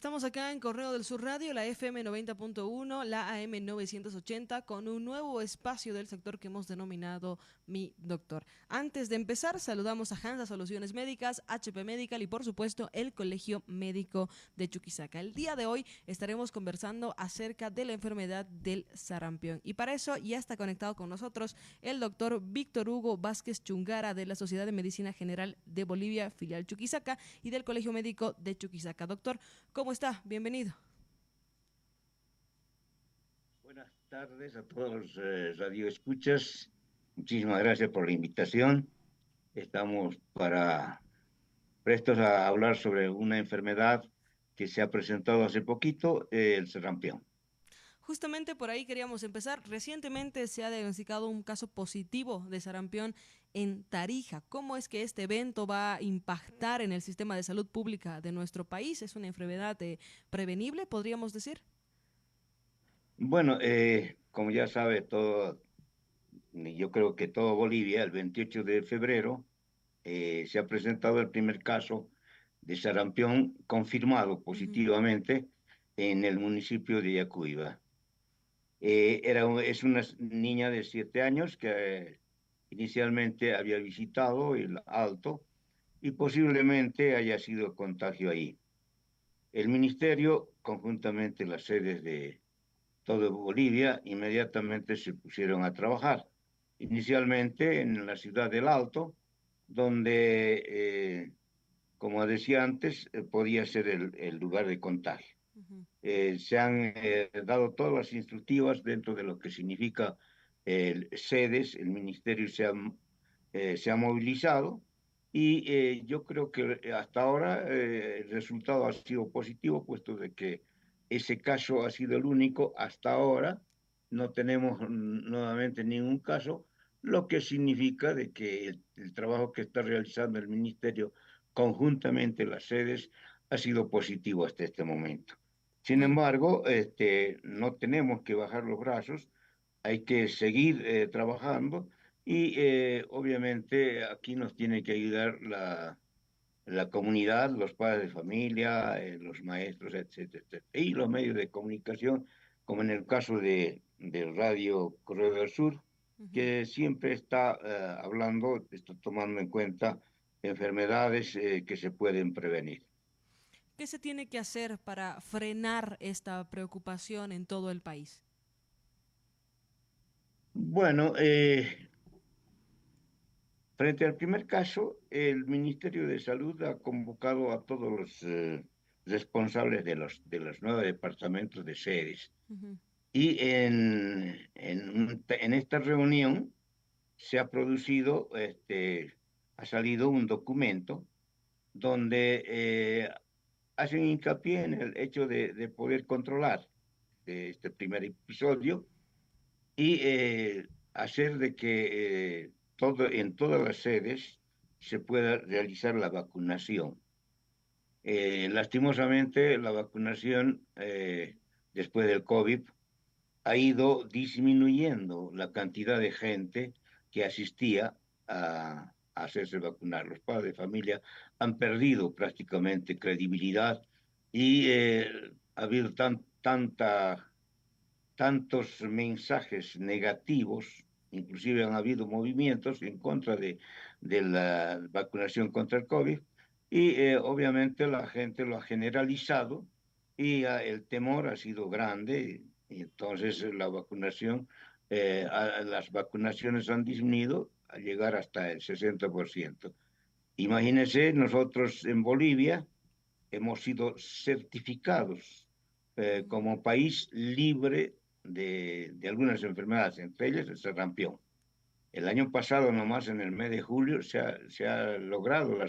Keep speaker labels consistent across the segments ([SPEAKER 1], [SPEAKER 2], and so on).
[SPEAKER 1] Estamos acá en Correo del Sur Radio, la FM 90.1, la AM 980, con un nuevo espacio del sector que hemos denominado Mi Doctor. Antes de empezar, saludamos a Hansa Soluciones Médicas, HP Medical y por supuesto el Colegio Médico de Chuquisaca. El día de hoy estaremos conversando acerca de la enfermedad del sarampión y para eso ya está conectado con nosotros el doctor Víctor Hugo Vázquez Chungara de la Sociedad de Medicina General de Bolivia, filial Chuquisaca, y del Colegio Médico de Chuquisaca. Doctor, ¿cómo está? Bienvenido.
[SPEAKER 2] Buenas tardes a todos los radioescuchas. Muchísimas gracias por la invitación. Estamos prestos a hablar sobre una enfermedad que se ha presentado hace poquito, el sarampión.
[SPEAKER 1] Justamente por ahí queríamos empezar. Recientemente se ha diagnosticado un caso positivo de sarampión en Tarija. ¿Cómo es que este evento va a impactar en el sistema de salud pública de nuestro país? ¿Es una enfermedad prevenible, podríamos decir?
[SPEAKER 2] Bueno, como ya sabe todo, yo creo que todo Bolivia, el 28 de febrero, se ha presentado el primer caso de sarampión confirmado
[SPEAKER 1] Ujú.
[SPEAKER 2] positivamente en el municipio de Yacuiba. Es una niña de 7 años que inicialmente había visitado el Alto y posiblemente haya sido contagio ahí. El ministerio, conjuntamente las sedes de toda Bolivia, inmediatamente se pusieron a trabajar. Inicialmente en la ciudad del Alto, donde, como decía antes, podía ser el lugar de contagio.
[SPEAKER 1] Ujú.
[SPEAKER 2] Se han dado todas las instructivas dentro de lo que significa sedes, el ministerio se ha movilizado y yo creo que hasta ahora el resultado ha sido positivo, puesto de que ese caso ha sido el único hasta ahora, no tenemos nuevamente ningún caso, lo que significa de que el trabajo que está realizando el ministerio conjuntamente las sedes ha sido positivo hasta este momento. Sin
[SPEAKER 1] Muy bien.
[SPEAKER 2] embargo, no tenemos que bajar los brazos, hay que seguir trabajando y obviamente aquí nos tiene que ayudar la comunidad, los padres de familia, los maestros, etcétera, etcétera, y los medios de comunicación, como en el caso del Radio Correo del Sur,
[SPEAKER 1] Ujú.
[SPEAKER 2] que siempre está hablando, está tomando en cuenta enfermedades que se pueden prevenir.
[SPEAKER 1] ¿Qué se tiene que hacer para frenar esta preocupación en todo el país?
[SPEAKER 2] Bueno, frente al primer caso, el Ministerio de Salud ha convocado a todos los responsables de los 9 departamentos de sedes.
[SPEAKER 1] Ujú.
[SPEAKER 2] Y en esta reunión se ha producido, ha salido un documento donde hacen hincapié en el hecho de poder controlar este primer episodio y hacer de que en todas las sedes se pueda realizar la vacunación. Lastimosamente, la vacunación después del COVID ha ido disminuyendo la cantidad de gente que asistía a hacerse vacunar. Los padres de familia han perdido prácticamente credibilidad y ha habido tantos mensajes negativos, inclusive han habido movimientos en contra de la vacunación contra el COVID, y obviamente la gente lo ha generalizado y el temor ha sido grande, y entonces las vacunaciones han disminuido a llegar hasta el 60%. Imagínense, nosotros en Bolivia hemos sido certificados
[SPEAKER 1] Ujú.
[SPEAKER 2] como país libre de algunas enfermedades, entre ellas el sarampión. El año pasado, nomás en el mes de julio, se ha logrado la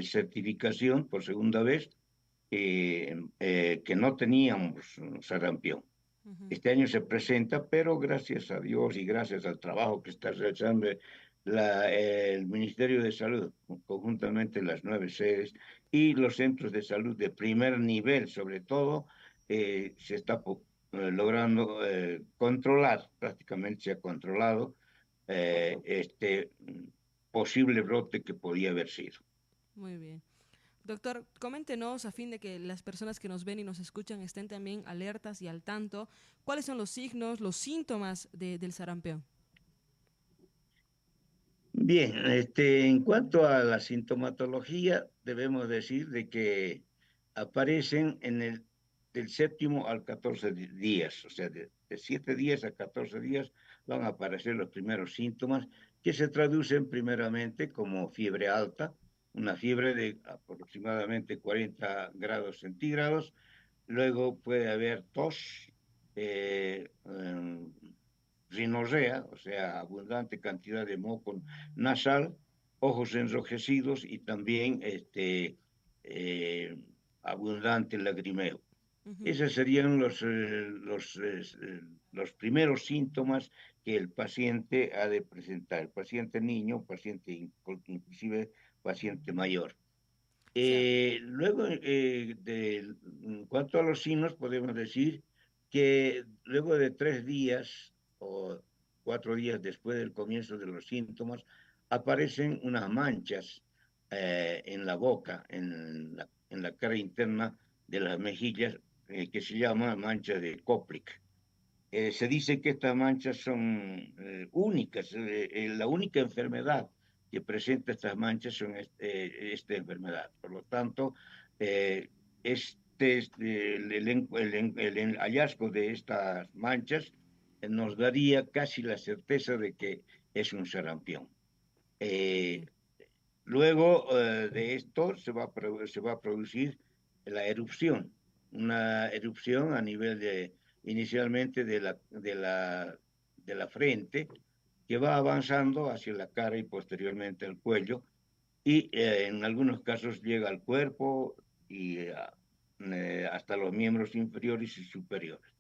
[SPEAKER 2] certificación por segunda vez que no teníamos sarampión.
[SPEAKER 1] Ujú.
[SPEAKER 2] Este año se presenta, pero gracias a Dios y gracias al trabajo que está realizando el Ministerio de Salud, conjuntamente las 9 sedes y los centros de salud de primer nivel, sobre todo, se está logrando controlar, prácticamente se ha controlado este posible brote que podía haber sido.
[SPEAKER 1] Muy bien. Doctor, coméntenos a fin de que las personas que nos ven y nos escuchan estén también alertas y al tanto, ¿cuáles son los signos, los síntomas del sarampión?
[SPEAKER 2] Bien, en cuanto a la sintomatología, debemos decir de que aparecen del séptimo al 14 días, o sea, de 7 días a 14 días van a aparecer los primeros síntomas que se traducen primeramente como fiebre alta, una fiebre de aproximadamente 40 grados centígrados. Luego puede haber tos, rinorrea, o sea, abundante cantidad de moco nasal, ojos enrojecidos y también eh, abundante lagrimeo.
[SPEAKER 1] Ujú.
[SPEAKER 2] Esos serían los primeros síntomas que el paciente ha de presentar, el paciente niño, paciente inclusive paciente mayor.
[SPEAKER 1] Cierto.
[SPEAKER 2] Luego, en cuanto a los signos, podemos decir que luego de 3 días o 4 días después del comienzo de los síntomas, aparecen unas manchas en la boca, en la cara interna de las mejillas, que se llama mancha de Koplik. Se dice que estas manchas son únicas, la única enfermedad que presenta estas manchas son esta enfermedad. Por lo tanto, el hallazgo de estas manchas nos daría casi la certeza de que es un sarampión. Eh,
[SPEAKER 1] Bien.
[SPEAKER 2] Luego de esto se va a producir la erupción, una erupción a nivel inicialmente de la frente, que va avanzando hacia la cara y posteriormente al cuello, y en algunos casos llega al cuerpo y hasta los miembros inferiores y superiores.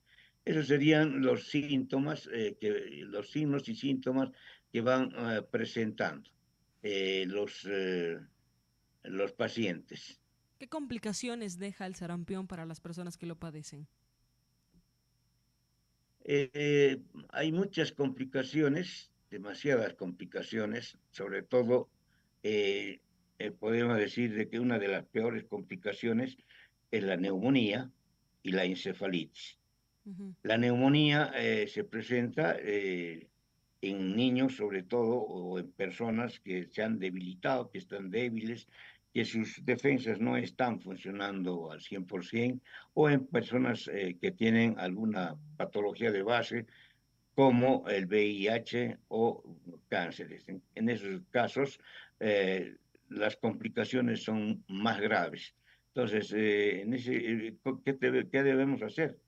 [SPEAKER 2] Esos serían los síntomas, los signos y síntomas que van presentando eh, los, eh, los pacientes.
[SPEAKER 1] ¿Qué complicaciones deja el sarampión para las personas que lo padecen?
[SPEAKER 2] Hay muchas complicaciones, demasiadas complicaciones, sobre todo eh, podemos decir de que una de las peores complicaciones es la neumonía y la encefalitis.
[SPEAKER 1] Ujú.
[SPEAKER 2] La neumonía se presenta en niños sobre todo o en personas que se han debilitado, que están débiles, que sus defensas no están funcionando al 100%, o en personas que tienen alguna patología de base como el VIH o cánceres. En esos casos, las complicaciones son más graves. Entonces, ¿qué debemos hacer?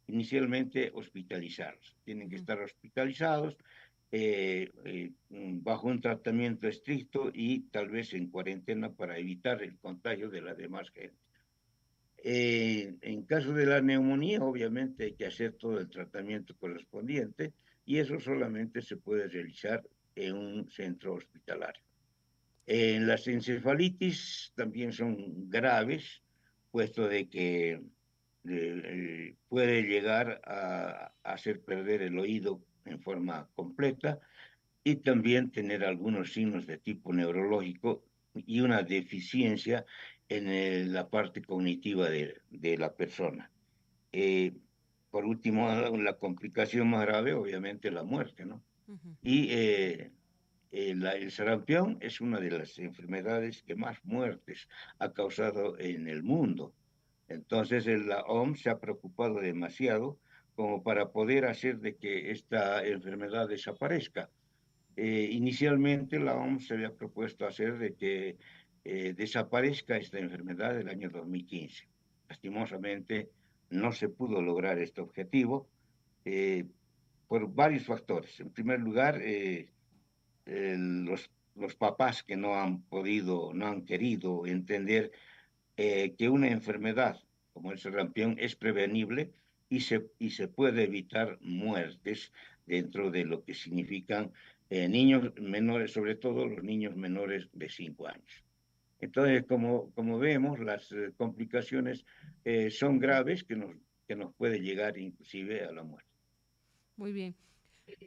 [SPEAKER 2] Inicialmente, hospitalizarlos. Tienen que
[SPEAKER 1] Ujú.
[SPEAKER 2] estar hospitalizados bajo un tratamiento estricto y tal vez en cuarentena para evitar el contagio de la demás gente. En caso de la neumonía, obviamente hay que hacer todo el tratamiento correspondiente y eso solamente se puede realizar en un centro hospitalario. Las encefalitis también son graves, puesto de que puede llegar a hacer perder el oído en forma completa y también tener algunos signos de tipo neurológico y una deficiencia en la parte cognitiva de la persona. Eh, por último, la complicación más grave, obviamente, es la muerte, ¿no?
[SPEAKER 1] Ujú.
[SPEAKER 2] Y el sarampión es una de las enfermedades que más muertes ha causado en el mundo. Entonces, la OMS se ha preocupado demasiado como para poder hacer de que esta enfermedad desaparezca. Inicialmente la OMS se había propuesto hacer de que desaparezca esta enfermedad el año 2015. Lastimosamente no se pudo lograr este objetivo eh, por varios factores. En primer lugar, los papás que no han podido, no han querido entender que una enfermedad como el sarampión es prevenible y se puede evitar muertes dentro de lo que significan niños menores, sobre todo los niños menores de 5 años. Entonces, como vemos, las complicaciones son graves que nos puede llegar inclusive a la muerte.
[SPEAKER 1] Muy bien.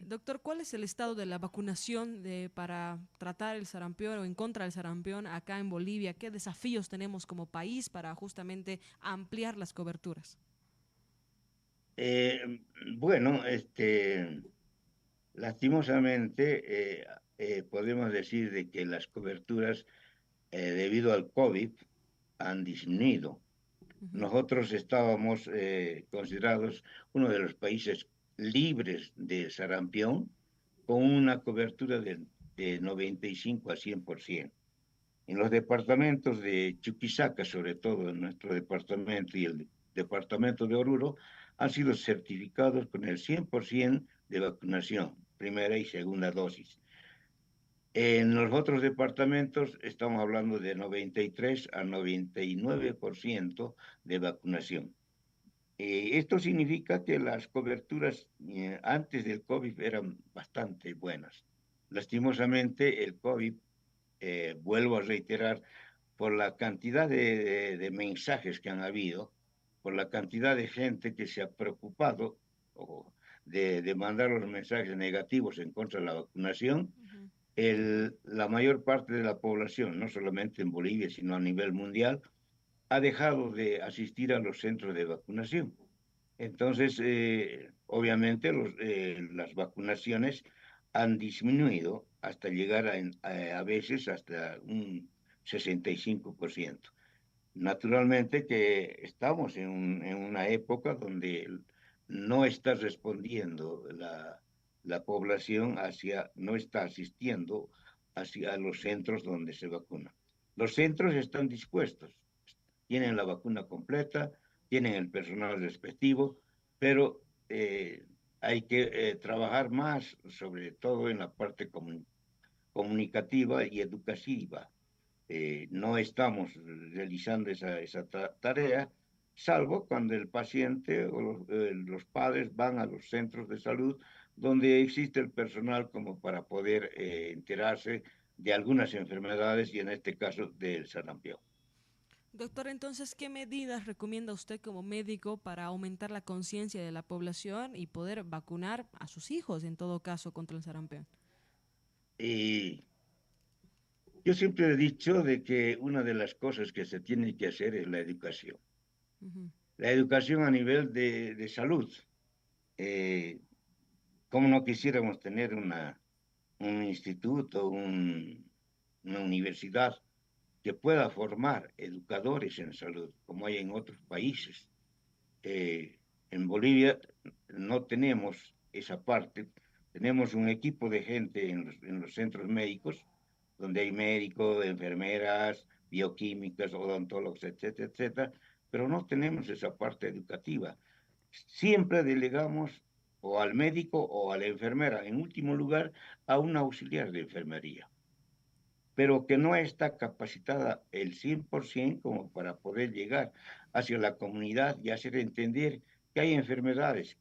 [SPEAKER 1] Doctor, ¿cuál es el estado de la vacunación para tratar el sarampión o en contra del sarampión acá en Bolivia? ¿Qué desafíos tenemos como país para justamente ampliar las coberturas?
[SPEAKER 2] Eh, bueno, lastimosamente podemos decir de que las coberturas debido al COVID han disminuido.
[SPEAKER 1] Ujú.
[SPEAKER 2] Nosotros estábamos considerados uno de los países libres de sarampión con una cobertura de 95 a 100%. En los departamentos de Chuquisaca, sobre todo en nuestro departamento y el departamento de Oruro, han sido certificados con el 100% de vacunación, primera y segunda dosis. En los otros departamentos estamos hablando de 93 a 99% de vacunación. Esto significa que las coberturas antes del COVID eran bastante buenas. Lastimosamente, el COVID, vuelvo a reiterar, por la cantidad de mensajes que han habido, por la cantidad de gente que se ha preocupado de mandar los mensajes negativos en contra de la vacunación,
[SPEAKER 1] Ujú.
[SPEAKER 2] la mayor parte de la población, no solamente en Bolivia, sino a nivel mundial, ha dejado de asistir a los centros de vacunación. Entonces, obviamente, las vacunaciones han disminuido hasta llegar a veces hasta un 65%. Naturalmente que estamos en una época donde no está respondiendo la población no está asistiendo hacia los centros donde se vacuna. Los centros están dispuestos, tienen la vacuna completa, tienen el personal respectivo, pero hay que trabajar más, sobre todo en la parte comunicativa y educativa. No estamos realizando esa tarea, salvo cuando el paciente o los padres van a los centros de salud donde existe el personal como para poder enterarse de algunas enfermedades y en este caso del sarampión.
[SPEAKER 1] Doctor, entonces, ¿qué medidas recomienda usted como médico para aumentar la conciencia de la población y poder vacunar a sus hijos, en todo caso, contra el sarampión?
[SPEAKER 2] Y yo siempre he dicho de que una de las cosas que se tiene que hacer es la educación.
[SPEAKER 1] Ujú.
[SPEAKER 2] La educación a nivel de salud. Eh, ¿Cómo no quisiéramos tener un instituto, una universidad que pueda formar educadores en salud, como hay en otros países? En Bolivia no tenemos esa parte. Tenemos un equipo de gente en los centros médicos, donde hay médicos, enfermeras, bioquímicas, odontólogos, etcétera, etcétera, pero no tenemos esa parte educativa. Siempre delegamos o al médico o a la enfermera, en último lugar, a un auxiliar de enfermería, pero que no está capacitada el 100% como para poder llegar hacia la comunidad y hacer entender que hay enfermedades,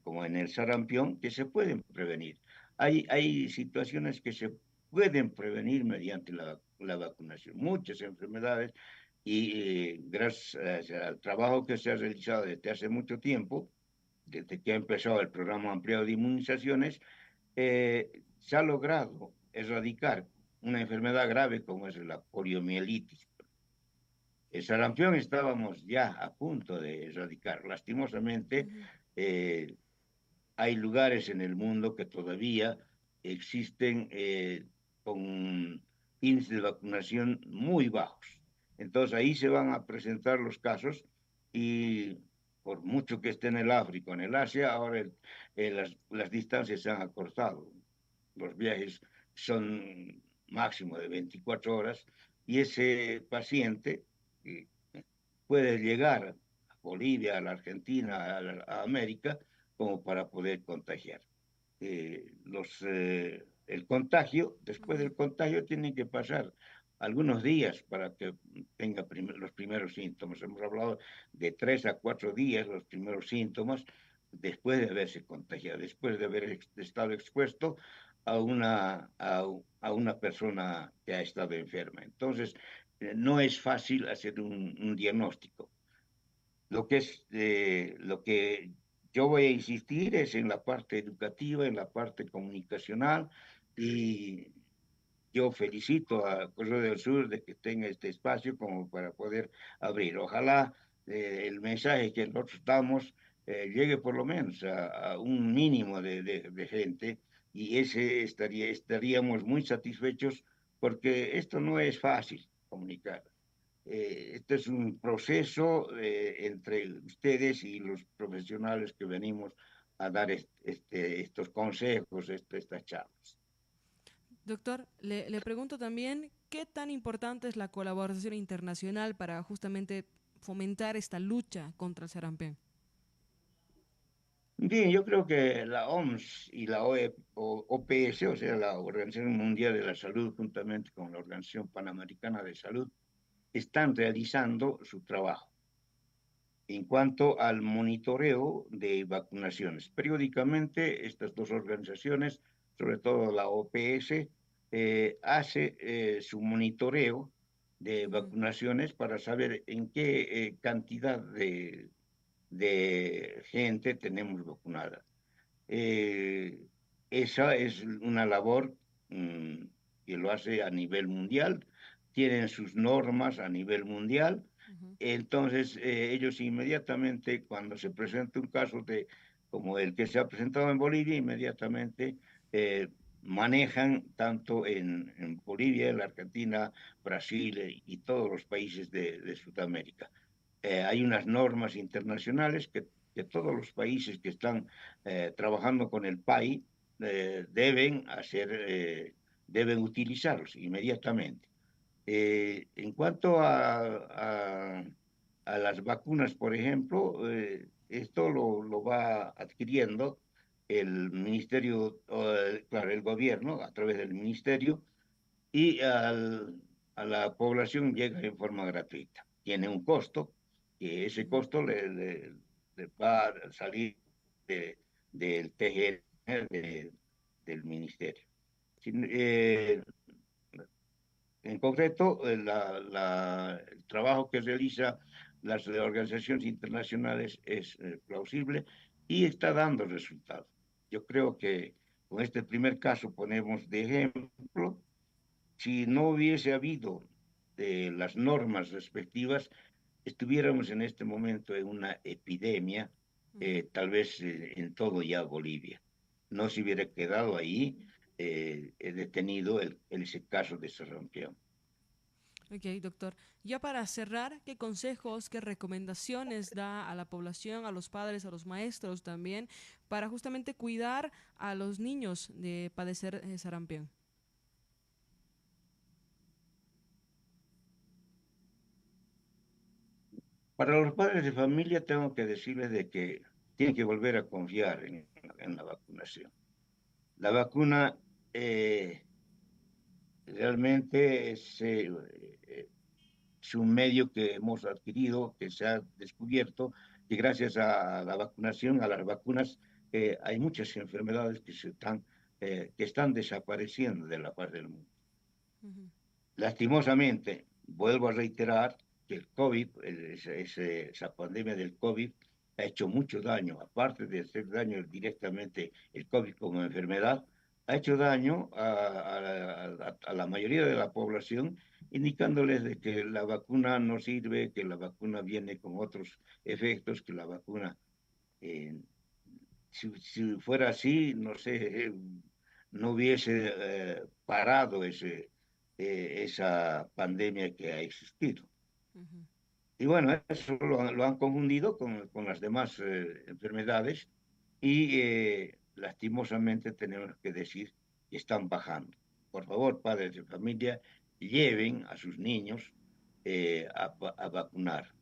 [SPEAKER 2] como en el sarampión, que se pueden prevenir. Hay situaciones que se pueden prevenir mediante la vacunación, muchas enfermedades, y gracias al trabajo que se ha realizado desde hace mucho tiempo, desde que ha empezado el programa ampliado de inmunizaciones, se ha logrado erradicar una enfermedad grave como es la poliomielitis. El sarampión estábamos ya a punto de erradicar. Lastimosamente,
[SPEAKER 1] Ujú.
[SPEAKER 2] eh, hay lugares en el mundo que todavía existen con índices de vacunación muy bajos. Entonces ahí se van a presentar los casos y por mucho que esté en el África, en el Asia, ahora las distancias se han acortado. Los viajes son máximo de 24 horas y ese paciente eh, puede llegar a Bolivia, a la Argentina, a América, como para poder contagiar. El contagio, después
[SPEAKER 1] Ujú.
[SPEAKER 2] del contagio, tienen que pasar algunos días para que tenga los primeros síntomas. Hemos hablado de 3 a 4 días los primeros síntomas después de haberse contagiado, después de haber estado expuesto a una persona que ha estado enferma. Entonces, no es fácil hacer un diagnóstico. Lo que yo voy a insistir es en la parte educativa, en la parte comunicacional, y yo felicito a Correo del Sur de que tenga este espacio como para poder abrir. Ojalá el mensaje que nosotros damos llegue por lo menos a un mínimo de gente, y estaríamos muy satisfechos, porque esto no es fácil comunicar. Este es un proceso entre ustedes y los profesionales que venimos a dar estos consejos, estas charlas.
[SPEAKER 1] Doctor, le pregunto también, ¿qué tan importante es la colaboración internacional para justamente fomentar esta lucha contra el sarampión?
[SPEAKER 2] Bien, yo creo que la OMS y la OPS, o sea, la Organización Mundial de la Salud, juntamente con la Organización Panamericana de Salud, están realizando su trabajo en cuanto al monitoreo de vacunaciones. Periódicamente, estas dos organizaciones, sobre todo la OPS, hace su monitoreo de
[SPEAKER 1] Ujú,
[SPEAKER 2] vacunaciones para saber en qué cantidad de gente tenemos vacunada. Eh, Esa es una labor que lo hace a nivel mundial, tienen sus normas a nivel mundial.
[SPEAKER 1] ujú,
[SPEAKER 2] Entonces, ellos inmediatamente, cuando se presenta un caso como el que se ha presentado en Bolivia, inmediatamente manejan tanto en Bolivia, en la Argentina, Brasil y todos los países de Sudamérica. Hay unas normas internacionales que todos los países que están trabajando con el PAI deben utilizarlos inmediatamente. En cuanto a las vacunas, por ejemplo, esto lo va adquiriendo el ministerio, claro, el gobierno a través del ministerio, y a la población llega en forma gratuita. Tiene un costo, que ese
[SPEAKER 1] ujú.
[SPEAKER 2] costo le va a salir del TGN del ministerio. En concreto, el trabajo que realiza las organizaciones internacionales es plausible y está dando resultados. Yo creo que con este primer caso ponemos de ejemplo. Si no hubiese habido las normas respectivas, estuviéramos en este momento en una epidemia,
[SPEAKER 1] Ujú.
[SPEAKER 2] tal vez en todo ya Bolivia. No se hubiera quedado ahí detenido ese caso de sarampión.
[SPEAKER 1] Ok, doctor. Ya para cerrar, ¿qué consejos, qué recomendaciones da a la población, a los padres, a los maestros también, para justamente cuidar a los niños de padecer sarampión?
[SPEAKER 2] Para los padres de familia tengo que decirles de que tienen que volver a confiar en la vacunación. La vacuna eh, realmente es un medio que hemos adquirido, que se ha descubierto, que gracias a la vacunación, a las vacunas, hay muchas enfermedades que están desapareciendo de la faz del mundo.
[SPEAKER 1] Ujú,
[SPEAKER 2] Lastimosamente, vuelvo a reiterar que el COVID, esa pandemia del COVID, ha hecho mucho daño, aparte de hacer daño directamente el COVID como enfermedad, ha hecho daño a la mayoría de la población, indicándoles de que la vacuna no sirve, que la vacuna viene con otros efectos, que la vacuna, eh, si fuera así, no sé, no hubiese parado esa pandemia que ha existido.
[SPEAKER 1] ujú.
[SPEAKER 2] Y bueno, eso lo han confundido con las demás enfermedades, y lastimosamente tenemos que decir que están bajando. Por favor, padres de familia, lleven a sus niños a vacunar.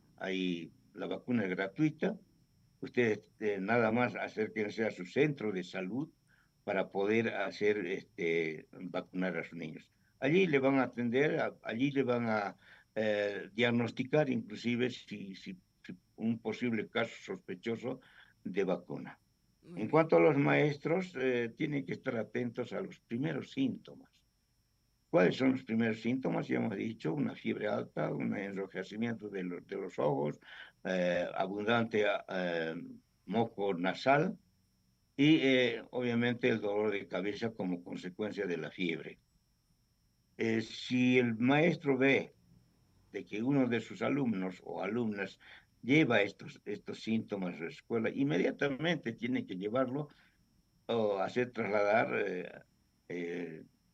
[SPEAKER 2] La vacuna es gratuita. Ustedes nada más acérquense a su centro de salud para poder vacunar a sus niños. Allí le van a atender, allí le van a diagnosticar inclusive si un posible caso sospechoso de vacuna.
[SPEAKER 1] Muy
[SPEAKER 2] En
[SPEAKER 1] bien.
[SPEAKER 2] cuanto a los maestros, tienen que estar atentos a los primeros síntomas. ¿Cuáles son los primeros síntomas? Ya hemos dicho, una fiebre alta, un enrojecimiento de los ojos, abundante moco nasal y obviamente el dolor de cabeza como consecuencia de la fiebre. Si el maestro ve de que uno de sus alumnos o alumnas lleva estos síntomas a la escuela, inmediatamente tiene que llevarlo o hacer trasladar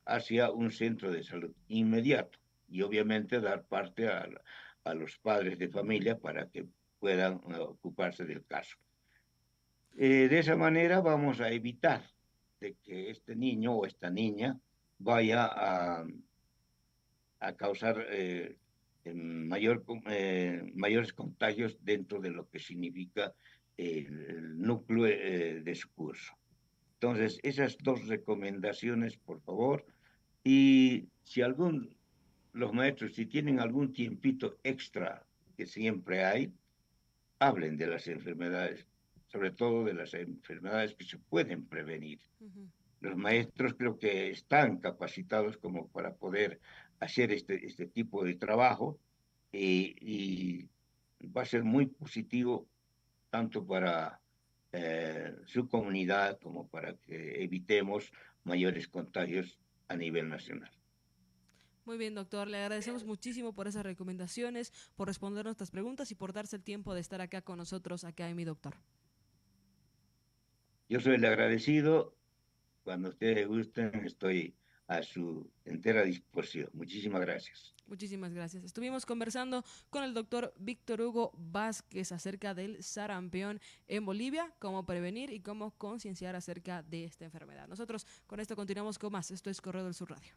[SPEAKER 2] hacia un centro de salud inmediato y obviamente dar parte a los padres de familia para que puedan ocuparse del caso. De esa manera vamos a evitar de que este niño o esta niña vaya a causar mayores contagios dentro de lo que significa el núcleo de su curso. Entonces, esas dos recomendaciones, por favor. Y si los maestros, si tienen algún tiempito extra, que siempre hay, hablen de las enfermedades, sobre todo de las enfermedades que se pueden prevenir.
[SPEAKER 1] Ujú.
[SPEAKER 2] Los maestros creo que están capacitados como para poder hacer este tipo de trabajo y va a ser muy positivo tanto para su comunidad como para que evitemos mayores contagios a nivel nacional.
[SPEAKER 1] Muy bien, doctor. Le agradecemos muchísimo por esas recomendaciones, por responder nuestras preguntas y por darse el tiempo de estar acá con nosotros, acá en Mi Doctor.
[SPEAKER 2] Yo soy el agradecido. Cuando ustedes gusten, estoy a su entera disposición. Muchísimas gracias.
[SPEAKER 1] Muchísimas gracias. Estuvimos conversando con el doctor Víctor Hugo Vázquez acerca del sarampión en Bolivia, cómo prevenir y cómo concienciar acerca de esta enfermedad. Nosotros con esto continuamos con más. Esto es Correo del Sur Radio.